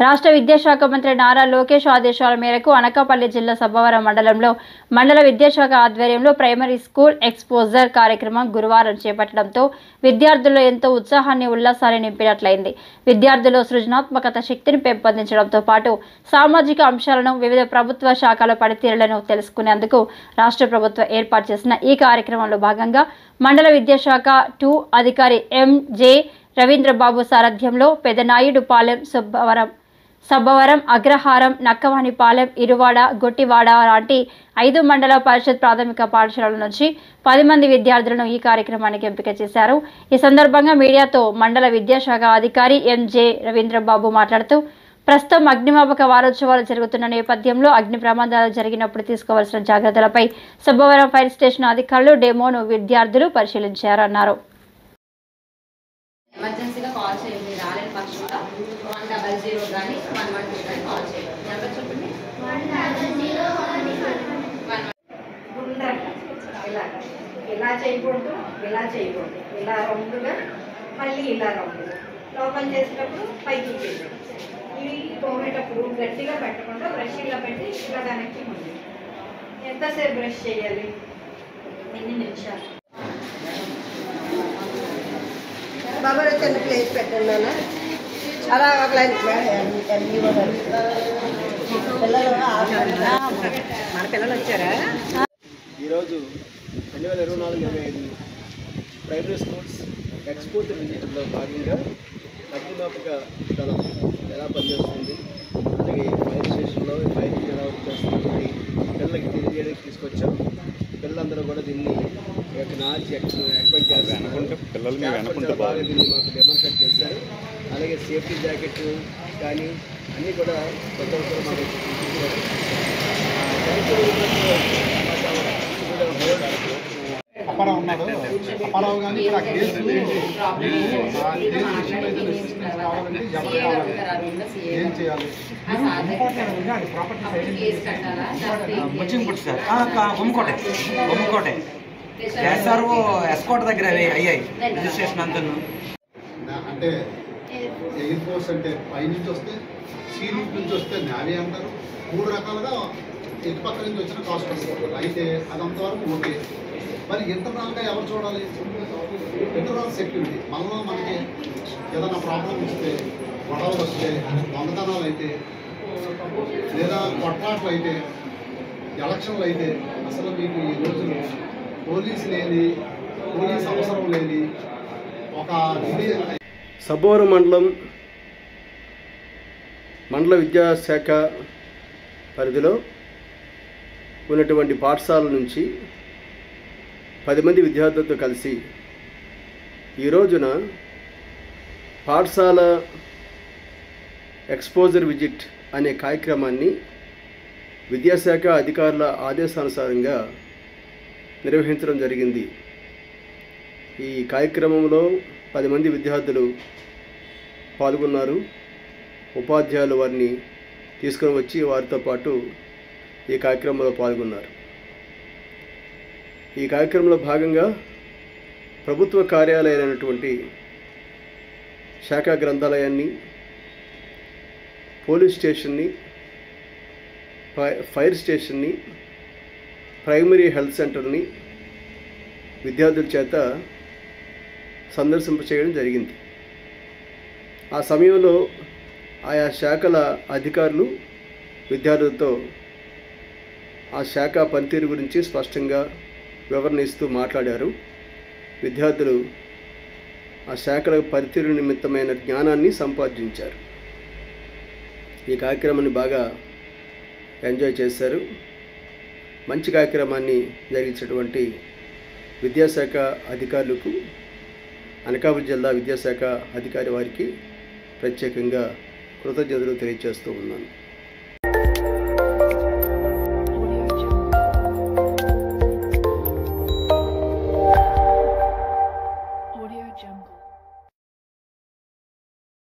రాష్ట్ర విద్యాశాఖ మంత్రి నారా లోకేష్ ఆదేశాల మేరకు అనకాపల్లి జిల్లా సబ్బవరం మండలంలో మండల విద్యాశాఖ ఆధ్వర్యంలో ప్రైమరీ స్కూల్ ఎక్స్పోజర్ కార్యక్రమం గురువారం చేపట్టడంతో విద్యార్థుల్లో ఎంతో ఉత్సాహాన్ని ఉల్లాసాన్ని నింపినట్లయింది. విద్యార్థుల్లో సృజనాత్మకత శక్తిని పెంపొందించడంతో పాటు సామాజిక అంశాలను వివిధ ప్రభుత్వ శాఖల పనితీరులను తెలుసుకునేందుకు రాష్ట్ర ప్రభుత్వం ఏర్పాటు చేసిన ఈ కార్యక్రమంలో భాగంగా మండల విద్యాశాఖ 2 అధికారి ఎంజే రవీంద్రబాబు సారథ్యంలో పెదనాయుడుపాలెం, సబ్బవరం, అగ్రహారం, నక్కవానిపాలెం, ఇరువాడ, గొట్టివాడ లాంటి 5 మండల పరిషత్ ప్రాథమిక పాఠశాలల నుంచి 10 మంది విద్యార్థులను ఈ కార్యక్రమానికి ఎంపిక చేశారు. ఈ సందర్భంగా మీడియాతో మండల విద్యాశాఖ అధికారి ఎంజే రవీంద్రబాబు మాట్లాడుతూ ప్రస్తుతం అగ్నిమాపక వారోత్సవాలు జరుగుతున్న నేపథ్యంలో అగ్ని ప్రమాదాలు జరిగినప్పుడు తీసుకోవాల్సిన జాగ్రత్తలపై సబ్బవరం ఫైర్ స్టేషన్ అధికారులు డెమోను విద్యార్థులు పరిశీలించారన్నారు. ఎమర్జెన్సీగా కాల్ చేయండి, రాలేని పక్షంగా 100 కానీ 112 కానీ కాల్ చేయండి. నెంబర్ చెప్పండి. ఇలా చేయకూడదు, ఇలా చేయకూడదు, ఇలా రౌండ్గా, మళ్ళీ ఇలా రౌండ్గా లోపల చేసేటప్పుడు పైకి చేయాలి. ఇవి తోమేటప్పుడు గట్టిగా పెట్టకుండా బ్రష్ ఇలా పెట్టి ఇలా వెనక్కి ఉంది. ఎంతసేపు బ్రష్ చేయాలి, ఎన్ని నిమిషాలు? బాబా చిన్న ప్లేస్ పెట్టండి నాన్న. అలా ఒక లైన్ మన పిల్లలు వచ్చారా? ఈరోజు 2024-25 ప్రైమరీ స్కూల్స్ ఎక్స్పోజర్ విజిట్లో భాగంగా అగ్నిమాపక దళం ఎలా పనిచేస్తుంది, అలాగే ఫైర్ స్టేషన్లో ఫైర్ ఎలా వర్క్ చేస్తుంది పిల్లలకి తెలియజేయడానికి తీసుకొచ్చాం. పిల్లలందరూ కూడా దీన్ని నాచి ఎక్స్పెక్ట్ చేస్తారు. బాగా దీన్ని మాకు డెమాన్స్ట్రేట్ చేశారు. అలాగే సేఫ్టీ జాకెట్ కానీ అన్నీ కూడా కొత్త మాకు అప్పారావు ఉన్నాడు. అప్పారావు కానీ ఇక్కడ కేసు కావాలంటే ఎవరు కావాలి, ఏం చేయాలి? ముచ్చింపుట్టు సార్, బొమ్మకోట ఎస్ఆర్ఓ ఎస్కోట దగ్గర అయ్యాయి రిజిస్ట్రేషన్ అంతా. అంటే ఎయిర్ ఫోర్స్ అంటే పైనుంచి వస్తే, సీ రూట్ నుంచి వస్తే నేవీ అంటారు. 3 రకాలుగా ఇటు పక్క నుంచి వచ్చిన కాస్ట్ వస్తుంది. అయితే అదంతవరకు ఓకే. మరి ఇంటర్నల్గా ఎవరు చూడాలి? Internal security. మనకి ఏదైనా ప్రాబ్లం వస్తే, గొడవలు వస్తే, దొంగతనాలు అయితే, లేదా కొట్లాట్లు అయితే, ఎలక్షన్లు అయితే, అసలు మీకు ఈ రోజులు పోలీస్ లేని, పోలీస్ అవసరం లేని ఒక సబ్బవరం మండల విద్యాశాఖ పరిధిలో ఉన్నటువంటి పాఠశాల నుంచి 10 మంది విద్యార్థులతో కలిసి ఈ రోజున పాఠశాల ఎక్స్పోజర్ విజిట్ అనే కార్యక్రమాన్ని విద్యాశాఖ అధికారుల ఆదేశానుసారంగా నిర్వహించడం జరిగింది. ఈ కార్యక్రమంలో 10 మంది విద్యార్థులు పాల్గొన్నారు. ఉపాధ్యాయులు వారిని తీసుకొని వచ్చి వారితో పాటు ఈ కార్యక్రమంలో పాల్గొన్నారు. ఈ కార్యక్రమంలో భాగంగా ప్రభుత్వ కార్యాలయాలైనటువంటి శాఖా గ్రంథాలయాన్ని, పోలీస్ స్టేషన్ని, ఫైర్ స్టేషన్ని, ప్రైమరీ హెల్త్ సెంటర్ని విద్యార్థుల చేత సందర్శింప చేయడం జరిగింది. ఆ సమయంలో ఆయా శాఖల అధికారులు విద్యార్థులతో ఆ శాఖ పనితీరు గురించి స్పష్టంగా వివరణ ఇస్తూ మాట్లాడారు. విద్యార్థులు ఆ శాఖల పనితీరు నిమిత్తమైన జ్ఞానాన్ని సంపాదించారు. ఈ కార్యక్రమాన్ని బాగా ఎంజాయ్ చేశారు. మంచి కార్యక్రమాన్ని జరిగించినటువంటి విద్యాశాఖ అధికారులకు, అనకాపల్లి జిల్లా విద్యాశాఖ అధికారి వారికి ప్రత్యేకంగా కృతజ్ఞతలు తెలియజేస్తూ ఉన్నాను.